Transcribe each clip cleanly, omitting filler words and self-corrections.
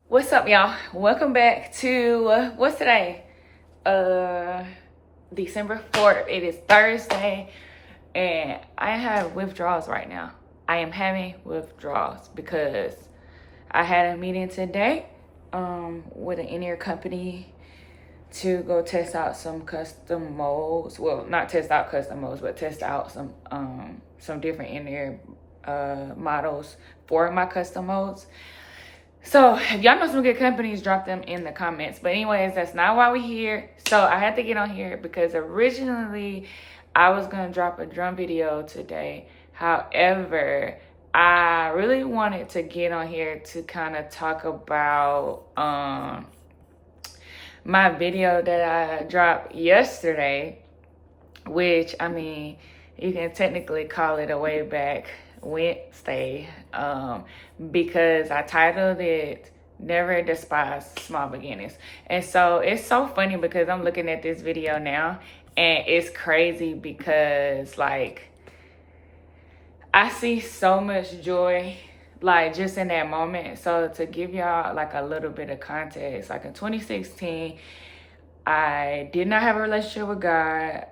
What's up, y'all? Welcome back to what's today? December 4th. It is Thursday, and I have withdrawals right now. I am having withdrawals because I had a meeting today with an in-ear company to go test out some custom molds. Well, not test out custom molds, but test out some different in-ear models for my custom molds. So if y'all know some good companies, drop them in the comments. But anyways, that's not why we're here. So I had to get on here because originally I was going to drop a drum video today. However, I really wanted to get on here to kind of talk about my video that I dropped yesterday, which, I mean, you can technically call it a way back Wednesday, because I titled it Never Despise Small Beginnings. And so it's so funny because I'm looking at this video now and it's crazy because like I see so much joy like just in that moment. So to give y'all like a little bit of context, like in 2016 I did not have a relationship with God.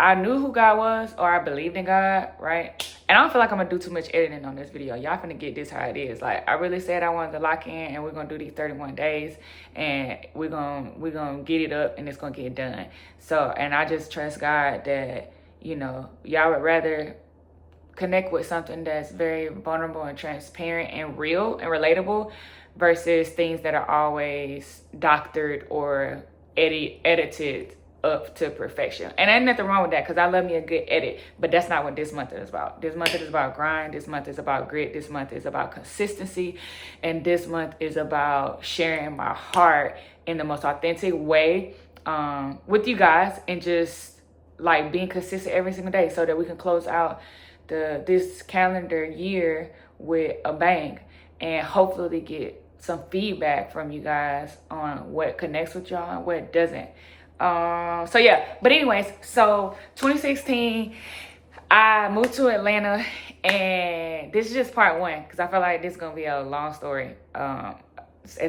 I knew who God was, or I believed in God, right? And I don't feel like I'm gonna do too much editing on this video. Y'all finna get this how it is. Like I really said I wanted to lock in, and we're gonna do these 31 days, and we're gonna get it up, and it's gonna get done. So, and I just trust God that y'all would rather connect with something that's very vulnerable and transparent and real and relatable versus things that are always doctored or edited up to perfection. And ain't nothing wrong with that because I love me a good edit, but that's not what this month is about. This month is about grind. This month is about grit. This month is about consistency. And this month is about sharing my heart in the most authentic way with you guys and just like being consistent every single day so that we can close out this calendar year with a bang and hopefully get some feedback from you guys on what connects with y'all and what doesn't. So yeah, but anyways, so 2016, I moved to Atlanta, and this is just part one because I feel like this is gonna be a long story at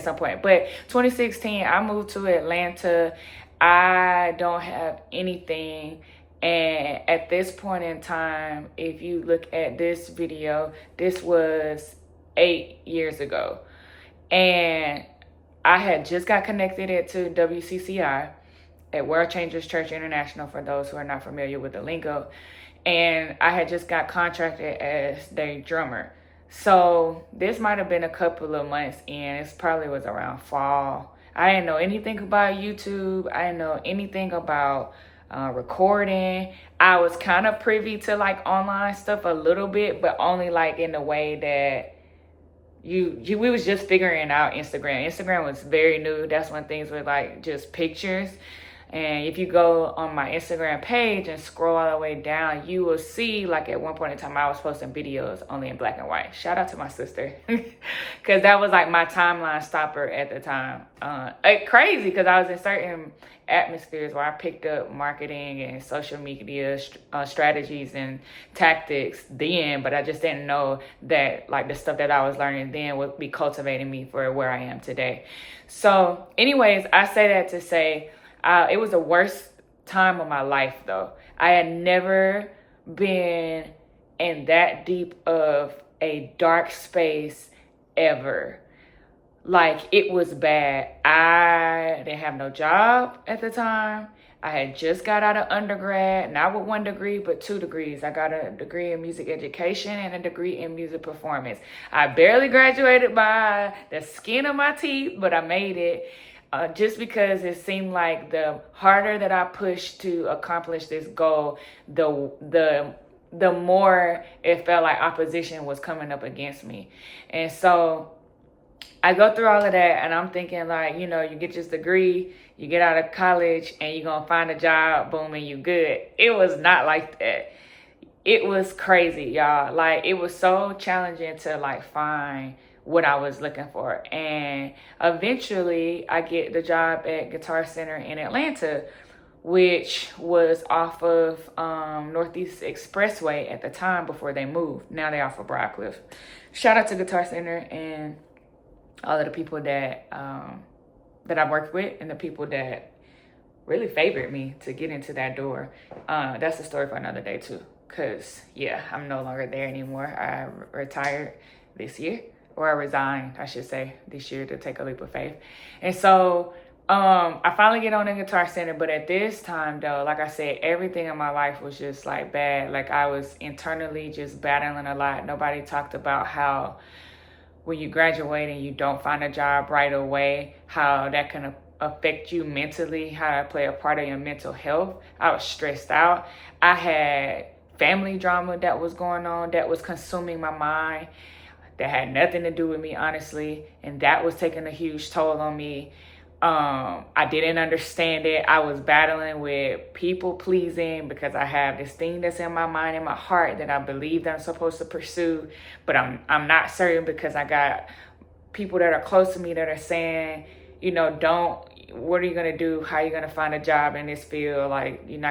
some point. But 2016, I moved to Atlanta. I don't have anything. And at this point in time, if you look at this video, this was 8 years ago. And I had just got connected to WCCI at World Changers Church International, for those who are not familiar with the lingo. And I had just got contracted as their drummer. So this might have been a couple of months in. It probably was around fall. I didn't know anything about YouTube. I didn't know anything about recording. I was kind of privy to like online stuff a little bit, but only like in the way that we was just figuring out Instagram. Instagram was very new. That's when things were like just pictures. And if you go on my Instagram page and scroll all the way down, you will see like at one point in time I was posting videos only in black and white. Shout out to my sister because that was like my timeline stopper at the time. Crazy because I was in certain atmospheres where I picked up marketing and social media strategies and tactics then, but I just didn't know that like the stuff that I was learning then would be cultivating me for where I am today. So anyways, I say that to say it was the worst time of my life though. I had never been in that deep of a dark space ever. Like it was bad. I didn't have no job at the time. I had just got out of undergrad, not with 1 degree, but 2 degrees. I got a degree in music education and a degree in music performance. I barely graduated by the skin of my teeth, but I made it. Just because it seemed like the harder that I pushed to accomplish this goal, the more it felt like opposition was coming up against me. And so I go through all of that and I'm thinking like, you get your degree, you get out of college and you're going to find a job, boom, and you good. It was not like that. It was crazy, y'all. Like it was so challenging to like find what I was looking for. And eventually I get the job at Guitar Center in Atlanta, which was off of Northeast Expressway at the time before they moved. Now they off of Broadcliff. Shout out to Guitar Center. And all of the people that that I worked with and the people that really favored me to get into that door. That's a story for another day too. Cause yeah, I'm no longer there anymore. I retired this year, or I resigned, I should say, this year to take a leap of faith. And so I finally get on the Guitar Center, but at this time though, like I said, everything in my life was just like bad. Like I was internally just battling a lot. Nobody talked about how when you graduate and you don't find a job right away, how that can affect you mentally, how that play a part of your mental health. I was stressed out. I had family drama that was going on that was consuming my mind, that had nothing to do with me, honestly, and that was taking a huge toll on me. I didn't understand it. I was battling with people pleasing because I have this thing that's in my mind and my heart that I believe that I'm supposed to pursue, but I'm not certain because I got people that are close to me that are saying, you know, what are you gonna do? How are you gonna find a job in this field? Like, you're not